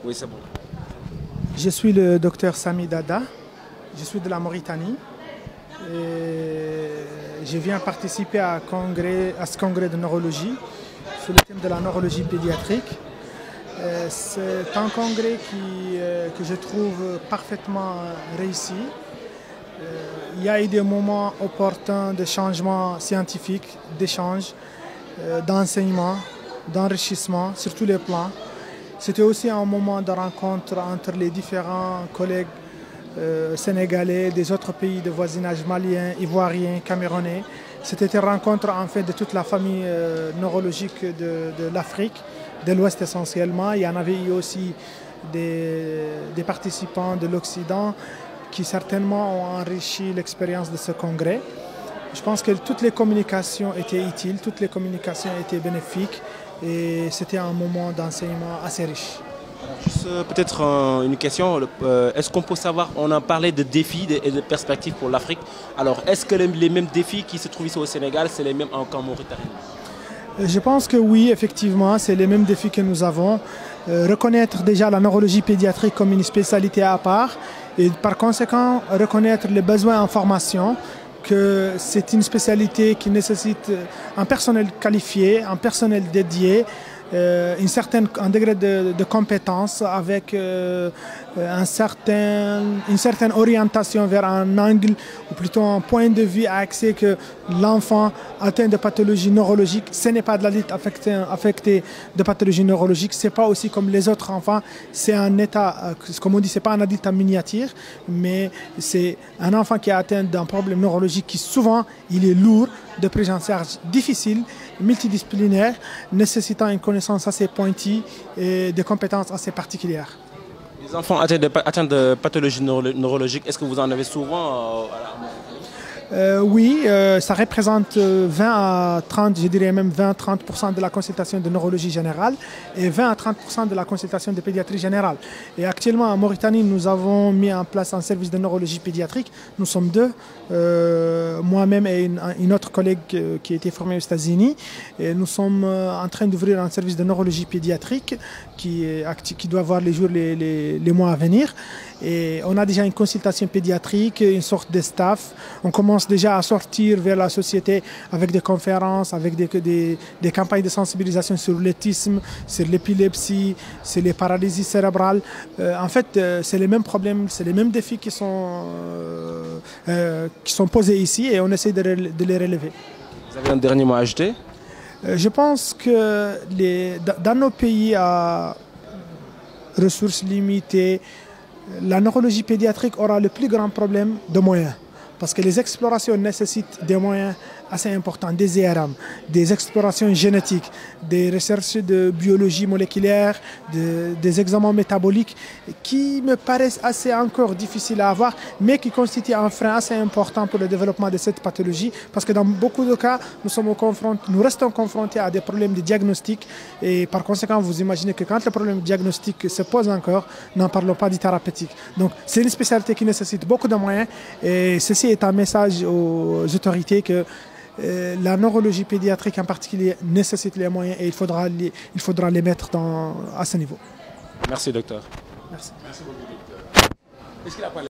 Oui, c'est bon. Je suis le docteur Sami Dada, je suis de la Mauritanie et je viens participer à ce congrès de neurologie sur le thème de la neurologie pédiatrique. C'est un congrès que je trouve parfaitement réussi. Il y a eu des moments opportuns de changement scientifique, d'échange, d'enseignement, d'enrichissement sur tous les plans. C'était aussi un moment de rencontre entre les différents collègues sénégalais, des autres pays de voisinage malien, ivoirien, camerounais. C'était une rencontre en fait de toute la famille neurologique de l'Afrique, de l'Ouest essentiellement. Il y en avait eu aussi des participants de l'Occident qui certainement ont enrichi l'expérience de ce congrès. Je pense que toutes les communications étaient utiles, toutes les communications étaient bénéfiques et c'était un moment d'enseignement assez riche. Juste peut-être une question, est-ce qu'on peut savoir, on a parlé de défis et de perspectives pour l'Afrique, alors est-ce que les mêmes défis qui se trouvent ici au Sénégal, c'est les mêmes qu'en Mauritanie? Je pense que oui, effectivement, c'est les mêmes défis que nous avons. Reconnaître déjà la neurologie pédiatrique comme une spécialité à part et par conséquent reconnaître les besoins en formation, que c'est une spécialité qui nécessite un personnel qualifié, un personnel dédié, un degré de compétence avec une certaine orientation vers un angle ou plutôt un point de vue à axer que l'enfant atteint de pathologies neurologiques, ce n'est pas de l'adulte affecté de pathologies neurologiques, c'est pas aussi comme les autres enfants, c'est un état, comme on dit, c'est pas un adulte en miniature, mais c'est un enfant qui est atteint d'un problème neurologique qui souvent il est lourd, de prise en charge difficile, multidisciplinaire, nécessitant une connaissance assez pointue et des compétences assez particulières. Les enfants atteints de pathologies neurologiques, est-ce que vous en avez souvent oui, ça représente 20 à 30, je dirais même 20 à 30% de la consultation de neurologie générale et 20 à 30% de la consultation de pédiatrie générale. Et actuellement en Mauritanie, nous avons mis en place un service de neurologie pédiatrique. Nous sommes deux, moi-même et une autre collègue qui a été formée aux États-Unis. Et nous sommes en train d'ouvrir un service de neurologie pédiatrique qui doit voir les jours, les mois à venir. Et on a déjà une consultation pédiatrique, une sorte de staff. On commence déjà à sortir vers la société avec des conférences, avec des campagnes de sensibilisation sur l'autisme, sur l'épilepsie, sur les paralysies cérébrales. En fait, c'est les mêmes problèmes, c'est les mêmes défis qui sont posés ici et on essaie de les relever. Vous avez un dernier mot à ajouter? Je pense que dans nos pays à ressources limitées, la neurologie pédiatrique aura le plus grand problème de moyens. Parce que les explorations nécessitent des moyens assez importants, des IRM, des explorations génétiques, des recherches de biologie moléculaire, des examens métaboliques qui me paraissent assez encore difficiles à avoir, mais qui constituent un frein assez important pour le développement de cette pathologie. Parce que dans beaucoup de cas, nous restons confrontés à des problèmes de diagnostic et par conséquent, vous imaginez que quand le problème diagnostique se pose encore, n'en parlons pas du thérapeutique. Donc c'est une spécialité qui nécessite beaucoup de moyens et ceci est un message aux autorités que la neurologie pédiatrique en particulier nécessite les moyens et il faudra les mettre à ce niveau. Merci docteur. Merci. Merci beaucoup docteur.